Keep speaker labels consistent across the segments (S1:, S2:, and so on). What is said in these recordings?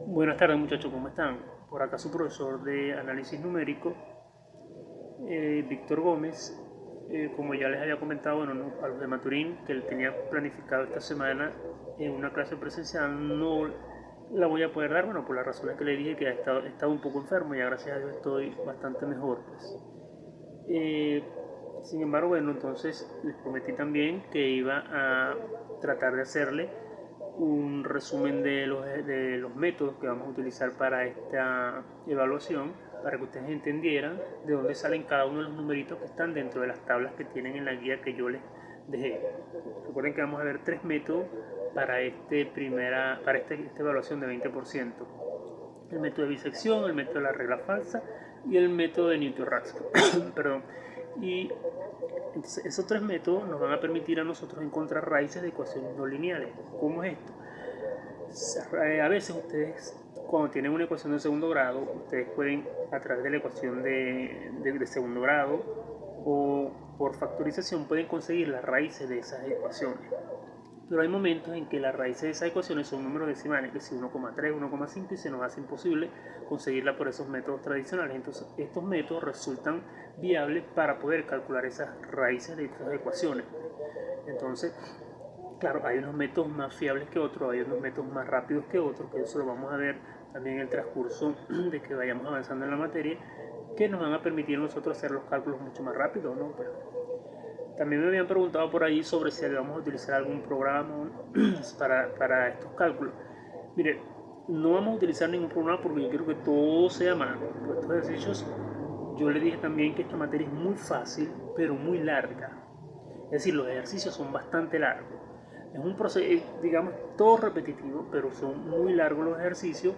S1: Buenas tardes muchachos, ¿cómo están? Por acá su profesor de análisis numérico, Víctor Gómez. Como ya les había comentado, bueno, a los de Maturín, que él tenía planificado esta semana en una clase presencial, no la voy a poder dar, bueno, por las razones que le dije, que he estado un poco enfermo, y ya gracias a Dios estoy bastante mejor, pues. Eh, Sin embargo, bueno, entonces les prometí también que iba a tratar de hacerle un resumen de los métodos que vamos a utilizar para esta evaluación, para que ustedes entendieran de dónde salen cada uno de los numeritos que están dentro de las tablas que tienen en la guía que yo les dejé. Recuerden que vamos a ver tres métodos para, esta evaluación de 20%. El método de bisección, el método de la regla falsa y el método de Newton-Raphson. Perdón. Y entonces, esos tres métodos nos van a permitir a nosotros encontrar raíces de ecuaciones no lineales. ¿Cómo es esto? A veces ustedes, cuando tienen una ecuación de segundo grado, ustedes pueden, a través de la ecuación de segundo grado o por factorización, pueden conseguir las raíces de esas ecuaciones. Pero hay momentos en que las raíces de esas ecuaciones son números decimales, que si 1,3, 1,5, y se nos hace imposible conseguirla por esos métodos tradicionales. Entonces, estos métodos resultan viables para poder calcular esas raíces de estas ecuaciones. Entonces, claro, hay unos métodos más fiables que otros, hay unos métodos más rápidos que otros, que eso lo vamos a ver también en el transcurso de que vayamos avanzando en la materia, que nos van a permitir a nosotros hacer los cálculos mucho más rápido, ¿no? Pues, también me habían preguntado por ahí sobre si vamos a utilizar algún programa para estos cálculos. Mire, no vamos a utilizar ningún programa porque yo quiero que todo sea a mano. Por estos ejercicios, yo le dije también que esta materia es muy fácil, pero muy larga. Es decir, los ejercicios son bastante largos. Es un proceso, digamos, todo repetitivo, pero son muy largos los ejercicios.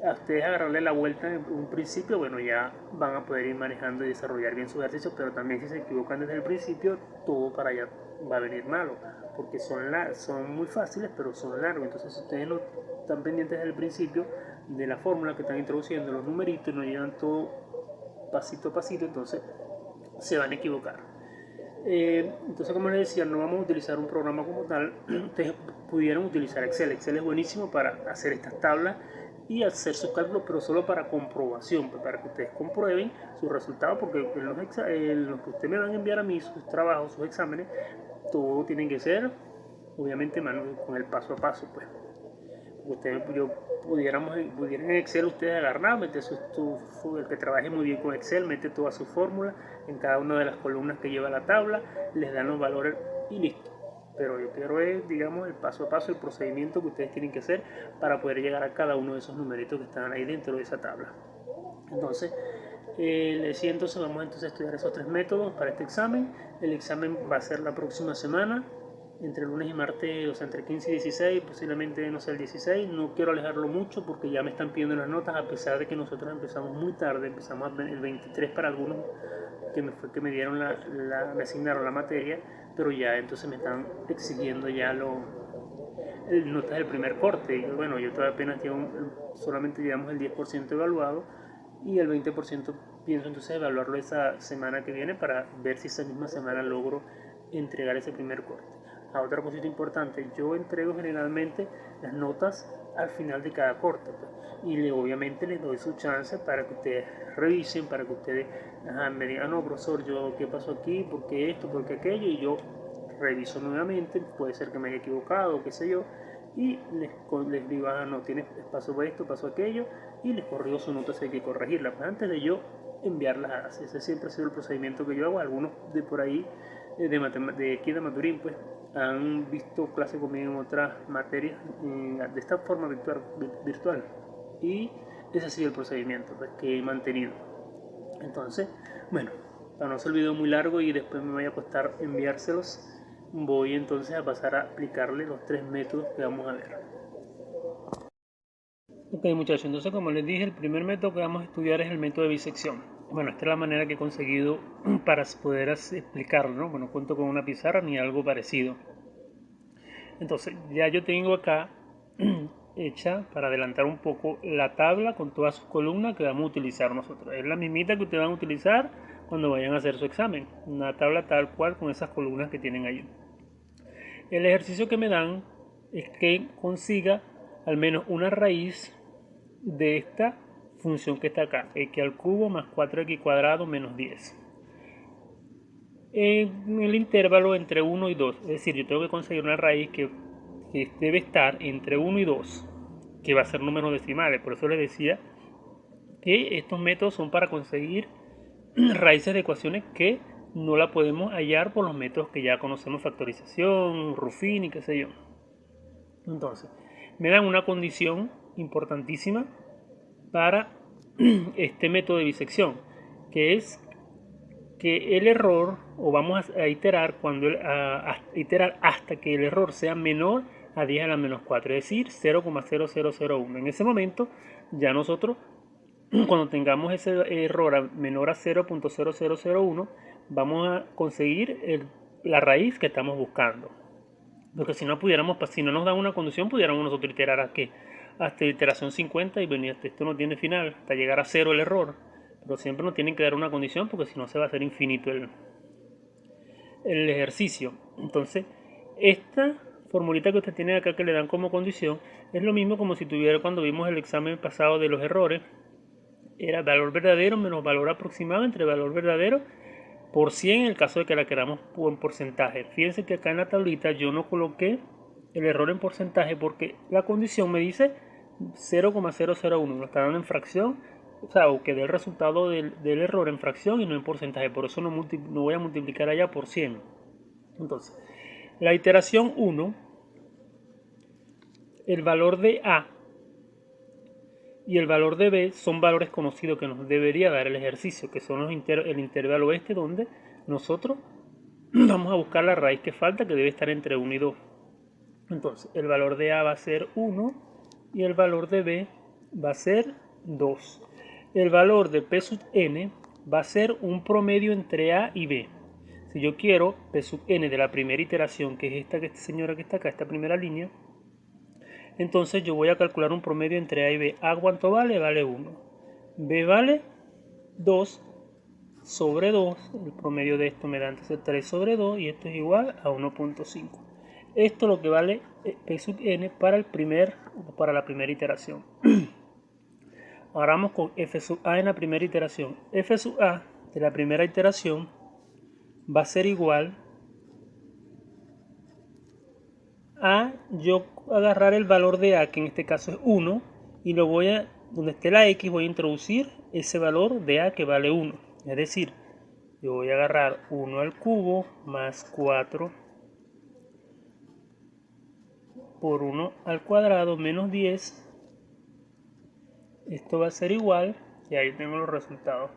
S1: A ustedes agarrarle la vuelta en un principio, bueno, ya van a poder ir manejando y desarrollar bien sus ejercicios, pero también si se equivocan desde el principio, todo para allá va a venir malo, porque son muy fáciles, pero son largos. Entonces, si ustedes no están pendientes desde el principio de la fórmula que están introduciendo, los numeritos, no llevan todo pasito a pasito, entonces se van a equivocar. Entonces, como les decía, no vamos a utilizar un programa como tal. Ustedes pudieran utilizar Excel. Excel es buenísimo para hacer estas tablas y hacer sus cálculos, pero solo para comprobación, pues, para que ustedes comprueben sus resultados, porque en los que ustedes me van a enviar a mí, sus trabajos, sus exámenes, todo tiene que ser, obviamente, con el paso a paso, pues. Ustedes, yo pudieran en Excel ustedes agarrar, meter el que trabaje muy bien con Excel, mete toda su fórmula en cada una de las columnas que lleva la tabla, les dan los valores y listo. Pero yo quiero es, digamos, el paso a paso, el procedimiento que ustedes tienen que hacer para poder llegar a cada uno de esos numeritos que están ahí dentro de esa tabla. Entonces, les decía, entonces vamos a estudiar esos tres métodos para este examen. El examen va a ser la próxima semana, entre lunes y martes, o sea, entre 15 y 16, posiblemente no sea el 16. No quiero alejarlo mucho porque ya me están pidiendo las notas, a pesar de que nosotros empezamos muy tarde, empezamos el 23 para algunos que me dieron me asignaron la materia, pero ya entonces me están exigiendo ya notas del primer corte. Y bueno, yo todavía apenas solamente llevamos el 10% evaluado, y el 20% pienso entonces evaluarlo esa semana que viene para ver si esa misma semana logro entregar ese primer corte. Otra cosita importante, yo entrego generalmente las notas al final de cada corte, pues, y obviamente les doy su chance para que ustedes revisen, para que ustedes me digan, no, profesor, yo qué pasó aquí, por qué esto, por qué aquello, y yo reviso nuevamente, puede ser que me haya equivocado, qué sé yo, y les digo, no, pasó esto, pasó aquello, y les corrijo su nota si hay que corregirla, pues antes de yo enviarlas. Ese siempre ha sido el procedimiento que yo hago. Algunos de por ahí, de aquí de Maturín, pues han visto clase conmigo en otras materias de esta forma virtual, y ese ha sido el procedimiento, pues, que he mantenido. Entonces, bueno, para no ser el video muy largo y después me vaya a costar enviárselos, voy entonces a pasar a aplicarle los tres métodos que vamos a ver. Ok, muchachos, entonces, como les dije, el primer método que vamos a estudiar es el método de bisección. Bueno, esta es la manera que he conseguido para poder explicarlo, ¿no? Bueno, cuento con una pizarra ni algo parecido. Entonces, ya yo tengo acá hecha, para adelantar un poco, la tabla con todas sus columnas que vamos a utilizar nosotros. Es la mismita que ustedes van a utilizar cuando vayan a hacer su examen. Una tabla tal cual con esas columnas que tienen ahí. El ejercicio que me dan es que consiga al menos una raíz de esta función que está acá, x al cubo más 4x cuadrado menos 10. En el intervalo entre 1 y 2, es decir, yo tengo que conseguir una raíz que debe estar entre 1 y 2, que va a ser números decimales. Por eso les decía que estos métodos son para conseguir raíces de ecuaciones que no la podemos hallar por los métodos que ya conocemos, factorización, Ruffini, qué sé yo. Entonces, me dan una condición importantísima para este método de bisección, que es que el error, o vamos a iterar, iterar hasta que el error sea menor a 10 a la menos 4, es decir, 0,0001. En ese momento, ya nosotros, cuando tengamos ese error menor a 0,0001, vamos a conseguir la raíz que estamos buscando. Porque si no nos dan una condición, pudiéramos nosotros iterar hasta iteración 50 y venir, esto no tiene final, hasta llegar a 0 el error. Pero siempre nos tienen que dar una condición, porque si no se va a hacer infinito el ejercicio. Entonces, esta formulita que usted tiene acá que le dan como condición es lo mismo como si tuviera cuando vimos el examen pasado de los errores. Era valor verdadero menos valor aproximado entre valor verdadero por 100 en el caso de que la queramos en porcentaje. Fíjense que acá en la tablita yo no coloqué el error en porcentaje porque la condición me dice 0,001, lo está dando en fracción, o sea, o que dé el resultado del error en fracción y no en porcentaje. Por eso no voy a multiplicar allá por 100. Entonces, la iteración 1, el valor de A y el valor de B son valores conocidos que nos debería dar el ejercicio, que son el intervalo donde nosotros vamos a buscar la raíz que falta, que debe estar entre 1 y 2. Entonces, el valor de A va a ser 1 y el valor de B va a ser 2. El valor de P sub n va a ser un promedio entre A y B. Si yo quiero P sub n de la primera iteración, que es esta señora que está acá, esta primera línea, entonces yo voy a calcular un promedio entre A y B. A, ¿cuánto vale? Vale 1. B vale 2 sobre 2. El promedio de esto me da entonces 3 sobre 2 y esto es igual a 1.5. Esto es lo que vale P sub n para la primera iteración. Ahora vamos con F sub A en la primera iteración. F sub A de la primera iteración va a ser igual a yo agarrar el valor de A, que en este caso es 1, y donde esté la X voy a introducir ese valor de A que vale 1. Es decir, yo voy a agarrar 1 al cubo más 4 por 1 al cuadrado menos 10. Esto va a ser igual, y ahí tengo los resultados.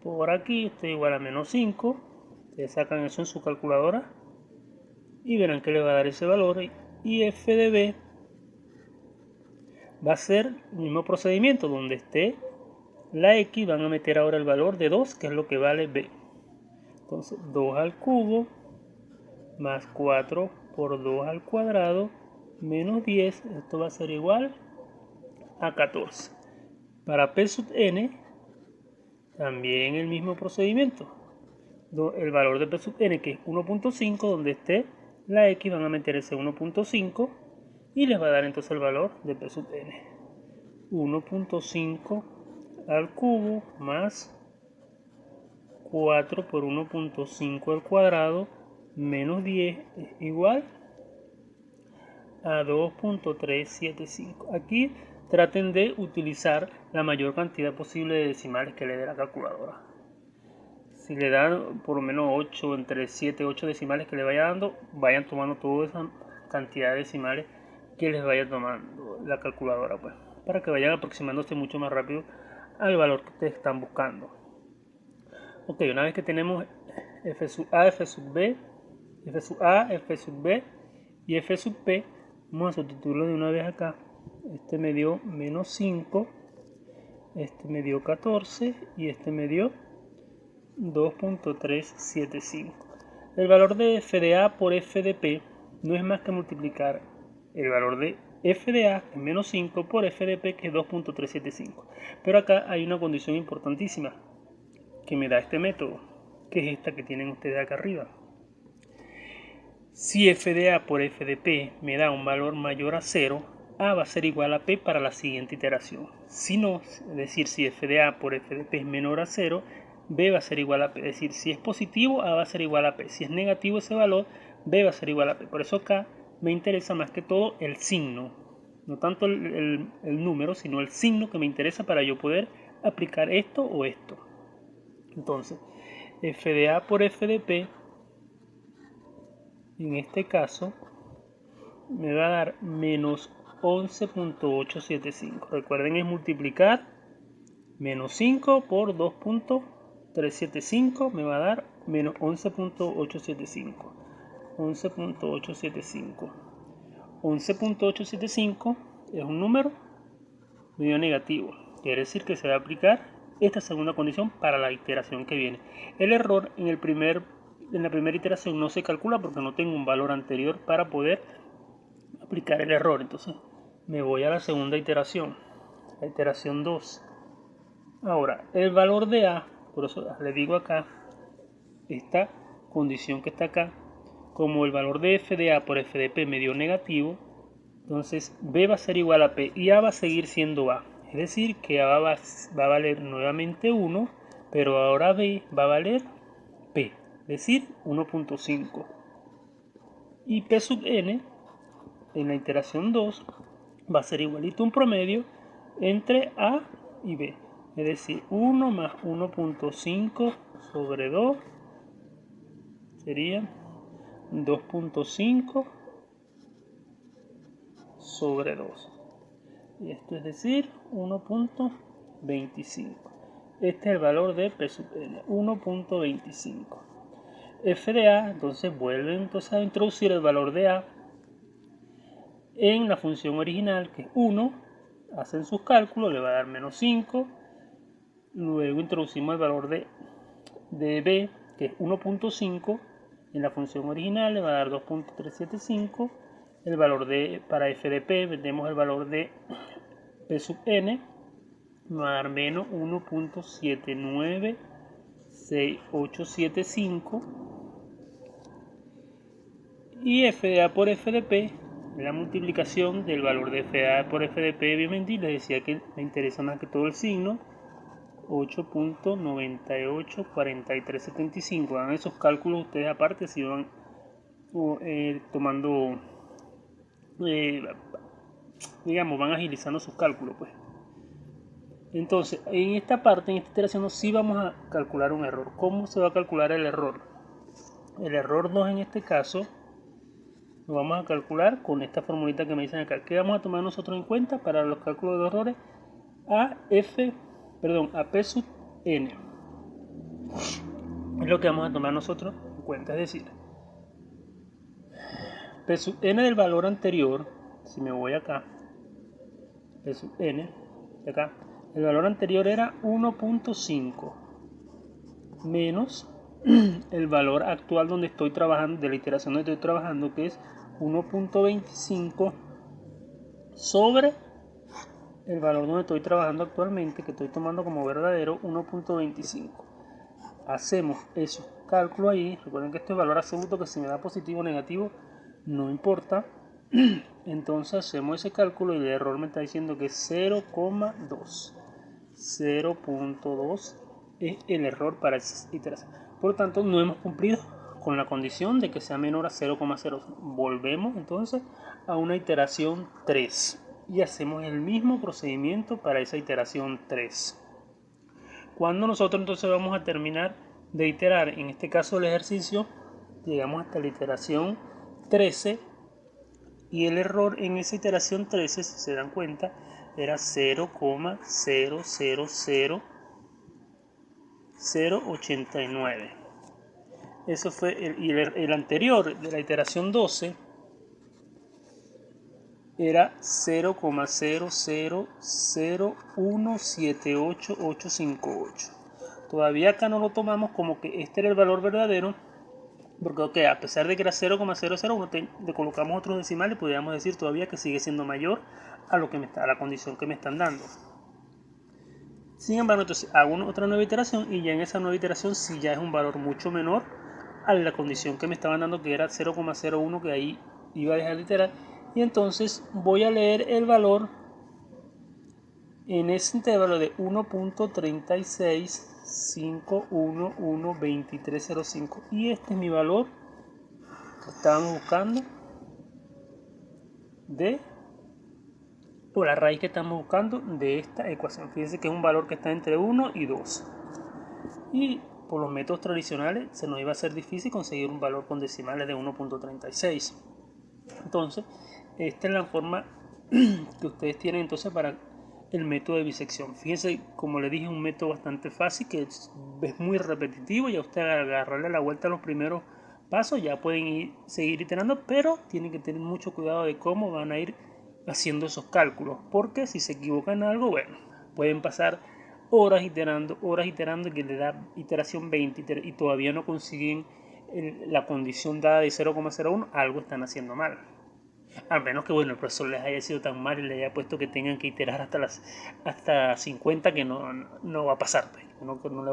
S1: Por aquí esto es igual a menos 5. Ustedes sacan eso en su calculadora y verán que le va a dar ese valor. Y F de B va a ser el mismo procedimiento, donde esté la X van a meter ahora el valor de 2, que es lo que vale B. Entonces 2 al cubo más 4 por 2 al cuadrado menos 10, esto va a ser igual a 14. Para P sub n también el mismo procedimiento. El valor de P sub n, que es 1.5, donde esté la X van a meter ese 1.5 y les va a dar entonces el valor de P sub n. 1.5 al cubo más 4 por 1.5 al cuadrado menos 10 es igual a 2.375. Aquí traten de utilizar la mayor cantidad posible de decimales que le dé la calculadora. Si le dan por lo menos 8, entre 7 y 8 decimales que le vaya dando, vayan tomando toda esa cantidad de decimales que les vaya tomando la calculadora, pues, para que vayan aproximándose mucho más rápido al valor que ustedes están buscando. Ok, una vez que tenemos F sub A, F sub B, F sub A, F sub B y F sub P, vamos a sustituirlo de una vez acá. Este me dio menos 5, este me dio 14 y este me dio 2.375. El valor de F de A por F de P no es más que multiplicar el valor de F de A, que es menos 5, por F de P, que es 2.375. Pero acá hay una condición importantísima que me da este método, que es esta que tienen ustedes acá arriba. Si F de A por F de P me da un valor mayor a 0, A va a ser igual a P para la siguiente iteración. Si no, es decir, si f de A por f de P es menor a 0, B va a ser igual a P. Es decir, si es positivo, A va a ser igual a P. Si es negativo ese valor, B va a ser igual a P. Por eso acá me interesa más que todo el signo. No tanto el número, sino el signo que me interesa para yo poder aplicar esto o esto. Entonces, f de A por f de P, en este caso, me va a dar menos 11.875. Recuerden, es multiplicar menos 5 por 2.375, me va a dar menos 11.875. 11.875. 11.875 es un número medio negativo. Quiere decir que se va a aplicar esta segunda condición para la iteración que viene. El error en la primera iteración no se calcula porque no tengo un valor anterior para poder aplicar el error. Entonces me voy a la segunda iteración, la iteración 2. Ahora, el valor de A, por eso le digo acá, esta condición que está acá, como el valor de f de A por f de P me dio negativo, entonces B va a ser igual a P y A va a seguir siendo A. Es decir, que A va a valer nuevamente 1, pero ahora B va a valer P, es decir, 1.5. Y P sub n, en la iteración 2, va a ser igualito a un promedio entre A y B. Es decir, 1 más 1.5 sobre 2 sería 2.5 sobre 2. Y esto es decir, 1.25. Este es el valor de P sub n, 1.25. F de A, entonces vuelve entonces a introducir el valor de A en la función original, que es 1. Hacen sus cálculos, le va a dar menos 5. Luego introducimos el valor de B, que es 1.5. En la función original le va a dar 2.375. El valor para f de P, vendemos el valor de P sub n, me va a dar menos 1.796875. Y f de A por f de P, la multiplicación del valor de f de A por f de P, obviamente, y les decía que me interesa más que todo el signo, 8.984375. Hagan esos cálculos ustedes aparte si van tomando, digamos, van agilizando sus cálculos, pues. Entonces, en esta parte, en esta iteración, sí vamos a calcular un error. ¿Cómo se va a calcular el error? El error 2 en este caso lo vamos a calcular con esta formulita que me dicen acá. ¿Qué vamos a tomar nosotros en cuenta para los cálculos de errores? A P sub n es lo que vamos a tomar nosotros en cuenta. Es decir, P sub n del valor anterior, si me voy acá, P sub n, de acá, el valor anterior era 1.5 menos el valor actual donde estoy trabajando, de la iteración donde estoy trabajando, que es 1.25 sobre el valor donde estoy trabajando actualmente, que estoy tomando como verdadero, 1.25. Hacemos esos cálculos ahí. Recuerden que este es valor absoluto, que si me da positivo o negativo no importa. Entonces hacemos ese cálculo y el error me está diciendo que es 0.2. 0.2 es el error para esa iteración. Por lo tanto, no hemos cumplido con la condición de que sea menor a 0.0. Volvemos entonces a una iteración 3 y hacemos el mismo procedimiento para esa iteración 3. Cuando nosotros entonces vamos a terminar de iterar, en este caso el ejercicio, llegamos hasta la iteración 13 y el error en esa iteración 13, si se dan cuenta, era 0,000089. Eso fue el anterior de la iteración 12 era 0,0001788858. Todavía acá no lo tomamos como que este era el valor verdadero, porque a pesar de que era 0,001, le colocamos otros decimales, podríamos decir todavía que sigue siendo mayor a la condición que me están dando. Sin embargo, entonces hago otra nueva iteración y ya en esa nueva iteración sí ya es un valor mucho menor a la condición que me estaban dando, que era 0,01, que ahí iba a dejar de iterar, y entonces voy a leer el valor en ese intervalo de 1.365112305, y este es mi valor que estábamos buscando o la raíz que estamos buscando de esta ecuación. Fíjense que es un valor que está entre 1 y 2, y por los métodos tradicionales se nos iba a ser difícil conseguir un valor con decimales de 1.36. Entonces esta es la forma que ustedes tienen entonces para el método de bisección. Fíjense, como les dije, un método bastante fácil, que es muy repetitivo. Ya usted agarrarle la vuelta a los primeros pasos, ya pueden seguir iterando, pero tienen que tener mucho cuidado de cómo van a ir haciendo esos cálculos, porque si se equivocan en algo, bueno, pueden pasar horas iterando, que le da iteración 20 y todavía no consiguen la condición dada de 0,01, algo están haciendo mal. Al menos que, bueno, el profesor les haya sido tan mal y les haya puesto que tengan que iterar hasta 50, que no va a pasar. Pues. No le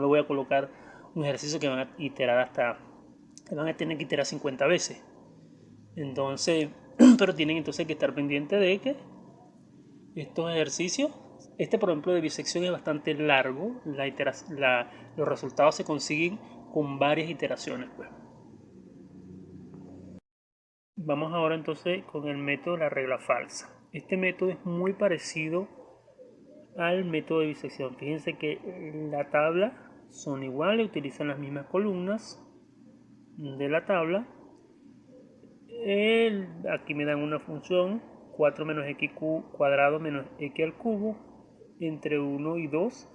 S1: voy a colocar un ejercicio que van a iterar que van a tener que iterar 50 veces. Entonces, pero tienen entonces que estar pendientes de que estos ejercicios, por ejemplo de bisección, es bastante largo. Los resultados se consiguen con varias iteraciones, pues. Vamos ahora entonces con el método de la regla falsa. Este método es muy parecido al método de bisección. Fíjense que la tabla son iguales, utilizan las mismas columnas de la tabla. Aquí me dan una función 4 menos x cuadrado menos x al cubo entre 1 y 2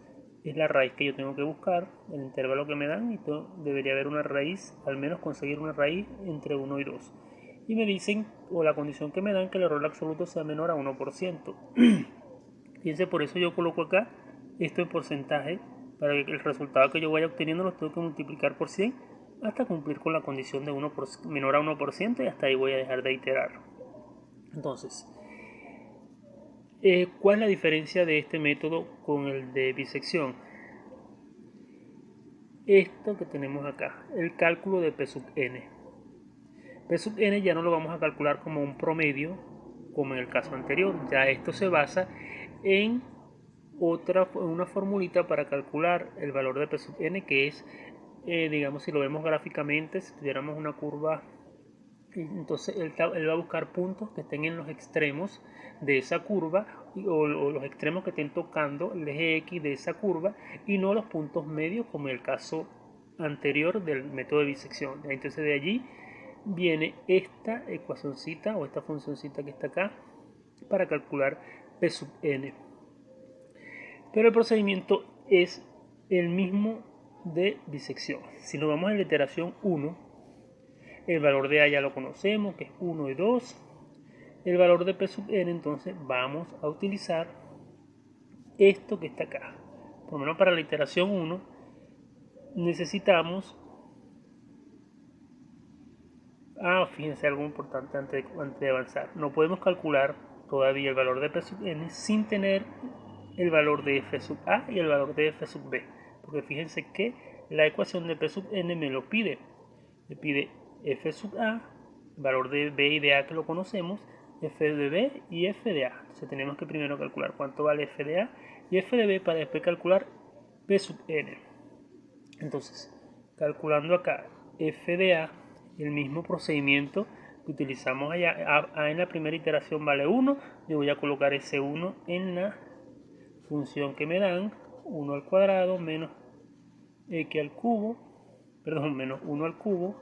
S1: es la raíz que yo tengo que buscar, el intervalo que me dan, y debería haber una raíz, al menos conseguir una raíz entre 1 y 2. Y me dicen, o la condición que me dan, que el error absoluto sea menor a 1%. Fíjense, por eso yo coloco acá esto en porcentaje, para que el resultado que yo vaya obteniendo lo tengo que multiplicar por 100 hasta cumplir con la condición de menor a 1%, y hasta ahí voy a dejar de iterar. Entonces, ¿cuál es la diferencia de este método con el de bisección? Esto que tenemos acá, el cálculo de P sub n. P sub n ya no lo vamos a calcular como un promedio, como en el caso anterior. Ya esto se basa en una formulita para calcular el valor de P sub n, que es, digamos, si lo vemos gráficamente, si tuviéramos una curva, entonces él va a buscar puntos que estén en los extremos de esa curva, o los extremos que estén tocando el eje X de esa curva, y no los puntos medios como en el caso anterior del método de bisección. Entonces de allí viene esta ecuacioncita o esta funcioncita que está acá para calcular P sub n. Pero el procedimiento es el mismo de bisección. Si nos vamos a la iteración 1, el valor de A ya lo conocemos, que es 1 y 2. El valor de P sub n, entonces vamos a utilizar esto que está acá. Por lo menos para la iteración 1 necesitamos... fíjense algo importante antes de avanzar. No podemos calcular todavía el valor de P sub n sin tener el valor de f sub a y el valor de f sub b. Porque fíjense que la ecuación de P sub n me lo pide. Me pide f sub a, valor de b y de a que lo conocemos, f de b y f de a. Entonces tenemos que primero calcular cuánto vale f de a y f de b para después calcular P sub n. Entonces, calculando acá f de a, el mismo procedimiento que utilizamos allá, a en la primera iteración vale 1, yo voy a colocar ese 1 en la función que me dan, 1 al cuadrado menos x al cubo, menos 1 al cubo.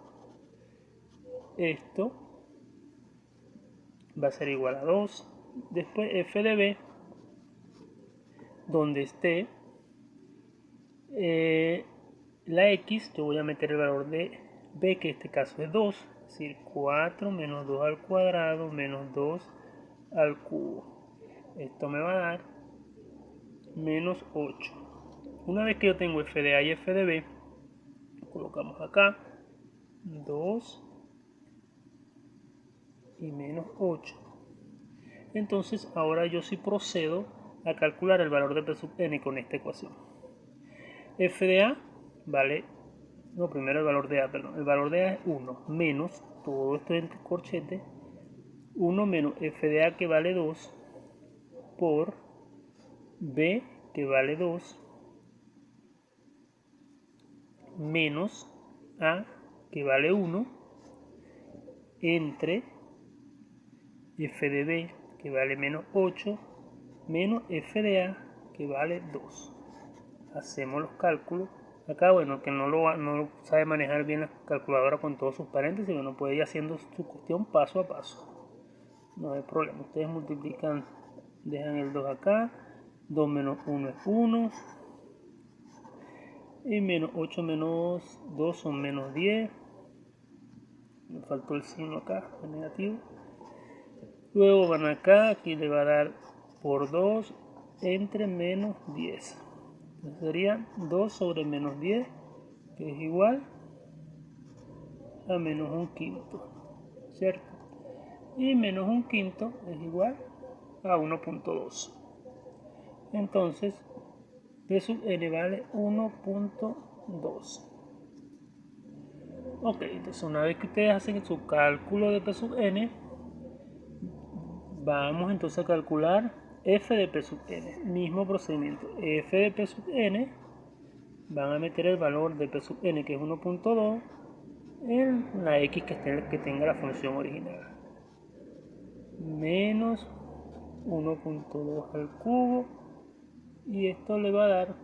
S1: Esto va a ser igual a 2. Después f de b, donde esté la x, yo voy a meter el valor de b, que en este caso es 2, es decir, 4 menos 2 al cuadrado menos 2 al cubo. Esto me va a dar menos 8. Una vez que yo tengo f de a y f de b, colocamos acá 2 y menos 8. Entonces ahora yo sí procedo a calcular el valor de P sub n con esta ecuación. F de a vale, primero el valor de a, el valor de a es 1 menos, todo esto entre corchetes, 1 menos f de a que vale 2 por b que vale 2 menos a que vale 1 entre f de b que vale menos 8 menos f de a que vale 2. Hacemos los cálculos. Acá, bueno, que no lo sabe manejar bien la calculadora con todos sus paréntesis, bueno, puede ir haciendo su cuestión paso a paso. No hay problema. Ustedes multiplican, dejan el 2 acá. 2 menos 1 es 1. Y menos 8 menos 2 son menos 10. Me faltó el signo acá, el negativo. Luego van acá, aquí le va a dar por 2 entre menos 10. Entonces sería 2 sobre menos 10, que es igual a menos un quinto, ¿cierto? Y menos un quinto es igual a 1.2. Entonces, P sub n vale 1.2. Ok, entonces una vez que ustedes hacen su cálculo de P sub n, vamos entonces a calcular f de P sub n. Mismo procedimiento. F de P sub n, van a meter el valor de P sub n, que es 1.2, en la x que tenga la función original. Menos 1.2 al cubo. Y esto le va a dar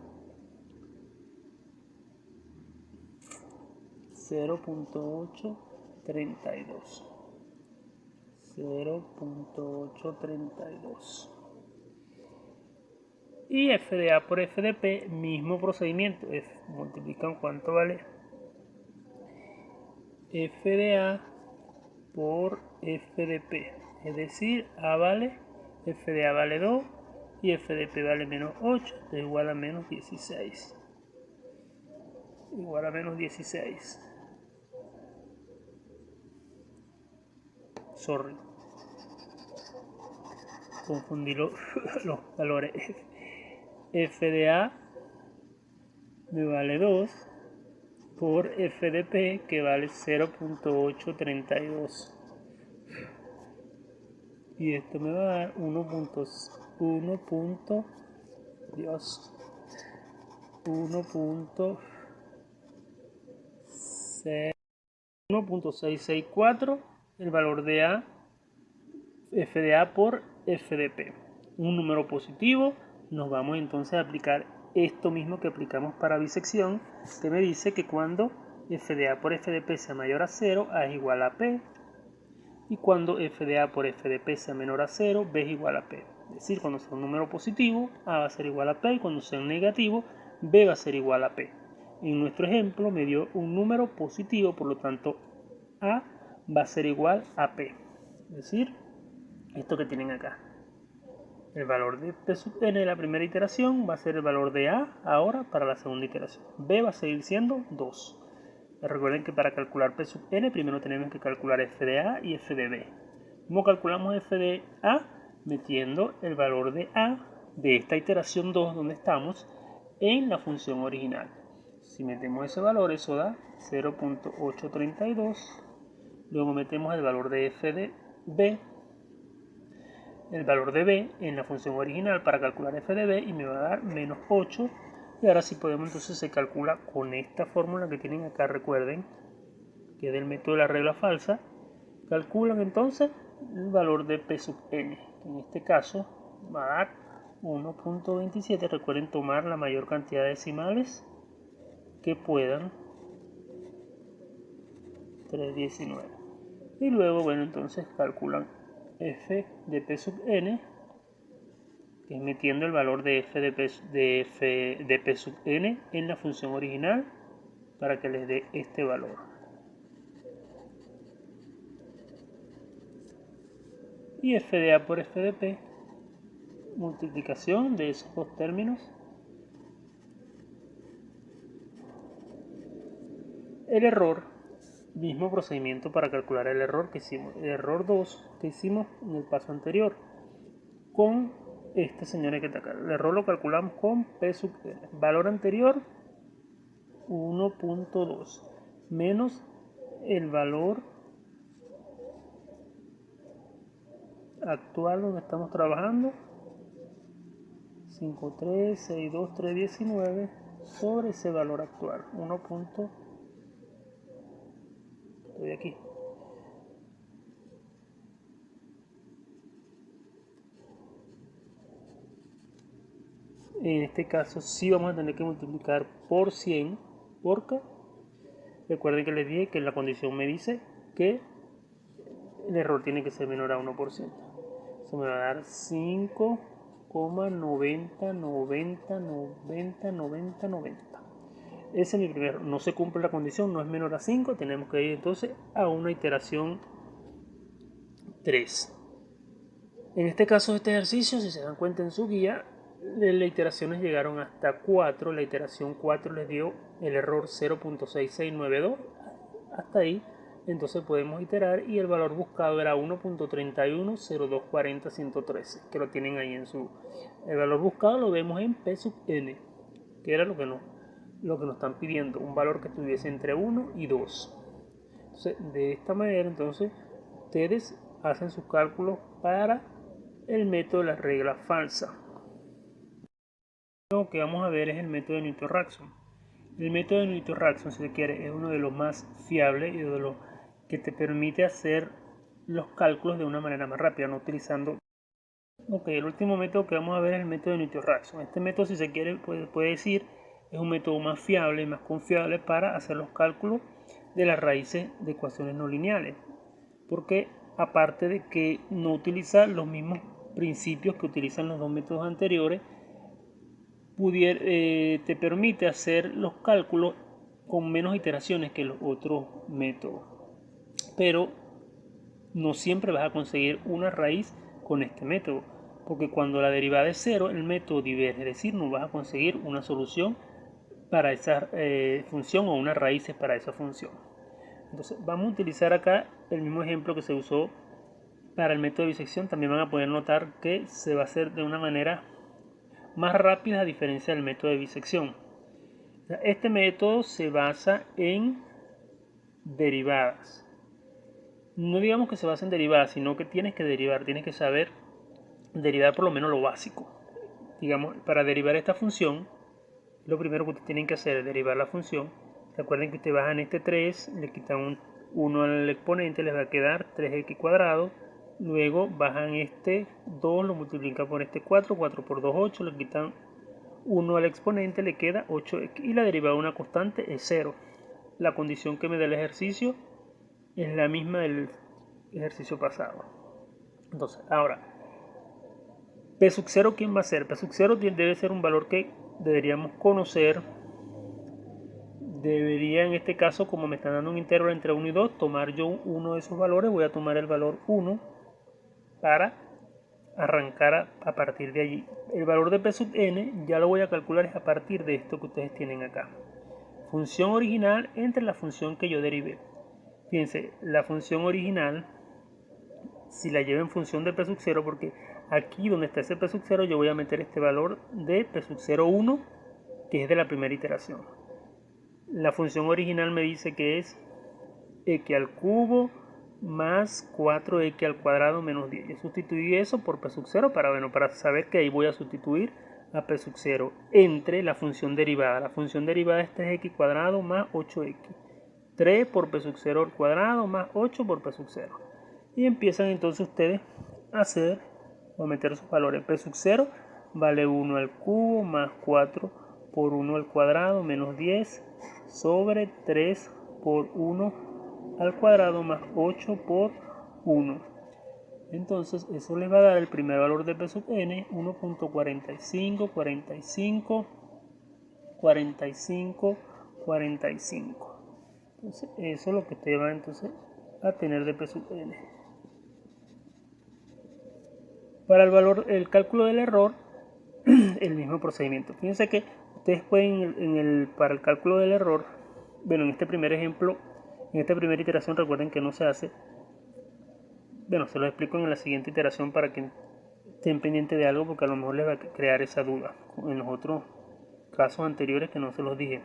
S1: 0.832. 0.832. Y f de a por f de p, mismo procedimiento. Multiplican cuánto vale f de a por f de p. Es decir, a vale, f de a vale 2 y f de p vale menos 8, es igual a menos 16. Igual a menos 16. Sorry. Confundí los valores. F de a me vale 2 por f de p, que vale 0.832. Y esto me va a dar 1.664 el valor de a, f de a por f de p. Un número positivo. Nos vamos entonces a aplicar esto mismo que aplicamos para bisección, que me dice que cuando f de a por f de p sea mayor a 0, a es igual a p. Y cuando f de a por f de p sea menor a 0, b es igual a p. Es decir, cuando sea un número positivo, a va a ser igual a p, y cuando sea un negativo, b va a ser igual a p. En nuestro ejemplo me dio un número positivo, por lo tanto a va a ser igual a p. Es decir, esto que tienen acá. El valor de P sub n de la primera iteración va a ser el valor de a ahora para la segunda iteración. B va a seguir siendo 2. Recuerden que para calcular P sub n primero tenemos que calcular f de a y f de b. ¿Cómo calculamos f de a? Metiendo el valor de a de esta iteración 2 donde estamos en la función original. Si metemos ese valor, eso da 0.832. Luego metemos el valor de f de b, el valor de b en la función original para calcular f de b, y me va a dar menos 8. Y ahora sí podemos, entonces se calcula con esta fórmula que tienen acá, recuerden, que es del método de la regla falsa. Calculan entonces el valor de P sub n, que en este caso va a dar 1.27. Recuerden tomar la mayor cantidad de decimales que puedan, 319. Y luego, bueno, entonces calculan f de P sub n, que es metiendo el valor de f de P sub n en la función original para que les dé este valor. Y f de a por f de p, multiplicación de esos dos términos. El error, mismo procedimiento para calcular el error que hicimos, el error 2 que hicimos en el paso anterior, con este señor que está acá. El error lo calculamos con P sub n. Valor anterior, 1.2, menos el valor actual donde estamos trabajando, 5362319 sobre ese valor actual, 1. Estoy aquí. En este caso sí vamos a tener que multiplicar por 100 porque recuerden que les dije que la condición me dice que el error tiene que ser menor a 1%. Eso me va a dar 5,90. Ese es mi primero. No se cumple la condición, no es menor a 5. Tenemos que ir entonces a una iteración 3. En este caso, este ejercicio, si se dan cuenta en su guía, las iteraciones llegaron hasta 4. La iteración 4 les dio el error 0.6692. Hasta ahí. Entonces podemos iterar y el valor buscado era 1.310240.113, que lo tienen ahí en su... El valor buscado lo vemos en P sub n, que era lo que nos están pidiendo, un valor que estuviese entre 1 y 2. Entonces, de esta manera, entonces, ustedes hacen sus cálculos para el método de la regla falsa. Lo que vamos a ver es el método de Newton-Raphson. El método de Newton-Raphson, si se quiere, es uno de los más fiables y de los que te permite hacer los cálculos de una manera más rápida, no utilizando... Ok, el último método que vamos a ver es el método de Newton-Raphson. Este método, si se quiere, puede decir, es un método más fiable y más confiable para hacer los cálculos de las raíces de ecuaciones no lineales. Porque aparte de que no utiliza los mismos principios que utilizan los dos métodos anteriores, te permite hacer los cálculos con menos iteraciones que los otros métodos. Pero no siempre vas a conseguir una raíz con este método, porque cuando la derivada es 0, el método diverge, es decir, no vas a conseguir una solución para esa función o unas raíces para esa función. Entonces vamos a utilizar acá el mismo ejemplo que se usó para el método de bisección. También van a poder notar que se va a hacer de una manera más rápida a diferencia del método de bisección. Este método se basa en derivadas. No digamos que se basa en derivadas, sino que tienes que derivar, tienes que saber derivar por lo menos lo básico. Digamos, para derivar esta función, lo primero que ustedes tienen que hacer es derivar la función. Recuerden que ustedes bajan este 3, le quitan 1 al exponente, les va a quedar 3x cuadrado. Luego bajan este 2, lo multiplican por este 4, 4 por 2, 8, le quitan 1 al exponente, le queda 8x. Y la derivada de una constante es 0. La condición que me da el ejercicio es la misma del ejercicio pasado. Entonces, ahora, P sub 0, ¿quién va a ser? P sub 0 debe ser un valor que deberíamos conocer. Debería, en este caso, como me están dando un intervalo entre 1 y 2, tomar yo uno de esos valores. Voy a tomar el valor 1 para arrancar a partir de allí. El valor de P sub n ya lo voy a calcular a partir de esto que ustedes tienen acá. Función original entre la función que yo derivé. Fíjense, la función original, si la llevo en función de P sub 0, porque aquí donde está ese P sub 0 yo voy a meter este valor de P sub 0, 1, que es de la primera iteración. La función original me dice que es x al cubo más 4x al cuadrado menos 10. Yo sustituí eso por P sub 0 para saber que ahí voy a sustituir a P sub 0 entre la función derivada. La función derivada es 3x cuadrado más 8x. 3 por P sub 0 al cuadrado más 8 por P sub 0. Y empiezan entonces ustedes a hacer o a meter sus valores. P sub 0 vale 1 al cubo más 4 por 1 al cuadrado menos 10 sobre 3 por 1 al cuadrado más 8 por 1. Entonces eso les va a dar el primer valor de P sub n, 1.45, 45, 45, 45. Entonces, eso es lo que usted va entonces a tener de P sub n. Para el cálculo del error, el mismo procedimiento. Fíjense que ustedes pueden, para el cálculo del error, bueno, en este primer ejemplo, en esta primera iteración, recuerden que no se hace. Bueno, se lo explico en la siguiente iteración para que estén pendientes de algo, porque a lo mejor les va a crear esa duda en los otros casos anteriores que no se los dije.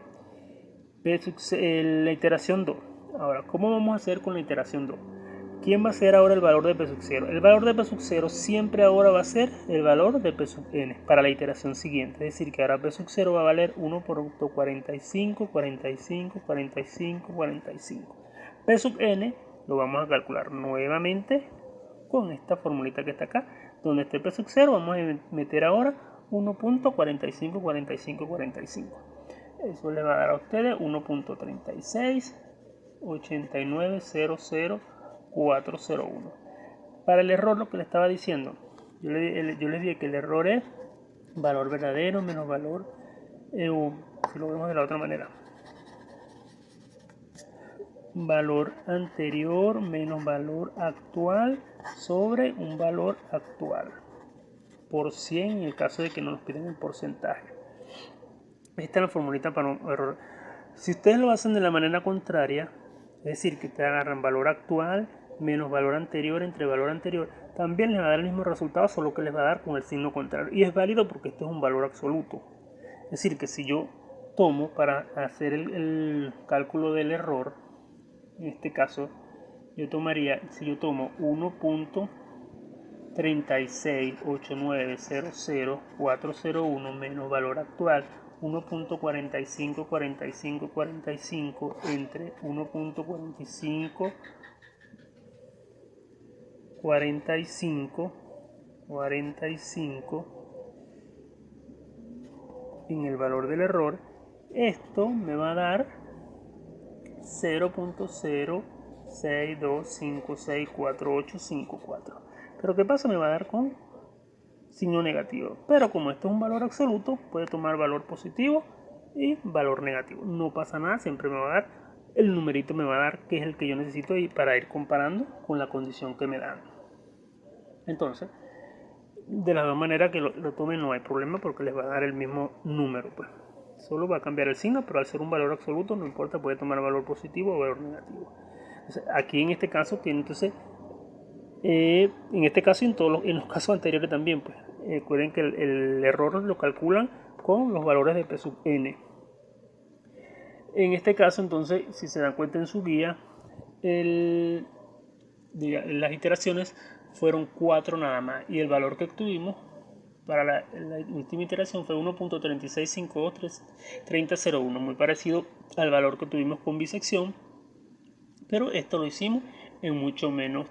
S1: La iteración 2. Ahora, ¿cómo vamos a hacer con la iteración 2? ¿quién va a ser ahora el valor de P sub 0? El valor de P sub 0 siempre ahora va a ser el valor de P sub n para la iteración siguiente. Es decir, que ahora P sub 0 va a valer 1 por 45, 45, 45, 45. P sub n lo vamos a calcular nuevamente con esta formulita que está acá. Donde esté P sub 0 vamos a meter ahora 1.45, 45, 45. Eso le va a dar a ustedes 1.36, 8900,401. Para el error, lo que le estaba diciendo, yo les dije que el error es valor verdadero menos valor, si lo vemos de la otra manera, valor anterior menos valor actual sobre un valor actual por 100 en el caso de que no nos piden el porcentaje. Esta es la formulita para un error. Si ustedes lo hacen de la manera contraria, es decir, que te agarran valor actual menos valor anterior entre valor anterior, también les va a dar el mismo resultado, solo que les va a dar con el signo contrario. Y es válido porque este es un valor absoluto. Es decir, que si yo tomo para hacer el cálculo del error, en este caso, yo tomaría, si yo tomo 1.368900401 menos valor actual 1.45, 45, 45 entre 1.45, 45, 45 en el valor del error, esto me va a dar 0.062564854. Pero ¿qué pasa? Me va a dar con signo negativo. Pero como esto es un valor absoluto, puede tomar valor positivo y valor negativo. No pasa nada, siempre me va a dar el numerito, me va a dar que es el que yo necesito para ir comparando con la condición que me dan. Entonces, de las dos maneras que lo tomen no hay problema porque les va a dar el mismo número, pues. Solo va a cambiar el signo, pero al ser un valor absoluto no importa, puede tomar valor positivo o valor negativo. Entonces, aquí en este caso tiene entonces en este caso y en los casos anteriores también, pues recuerden que el error lo calculan con los valores de P sub n. En este caso entonces, si se dan cuenta en su guía, las iteraciones fueron 4 nada más y el valor que obtuvimos para la última iteración fue 1.36523001, muy parecido al valor que tuvimos con bisección, pero esto lo hicimos en mucho menos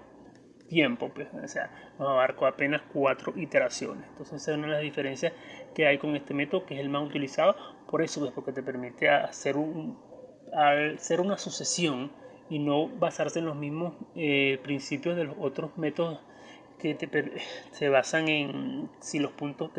S1: tiempo, pues, o sea, nos abarcó apenas 4 iteraciones. Entonces esa es una de las diferencias que hay con este método, que es el más utilizado, por eso es porque te permite hacer una sucesión y no basarse en los mismos principios de los otros métodos que se basan en si los puntos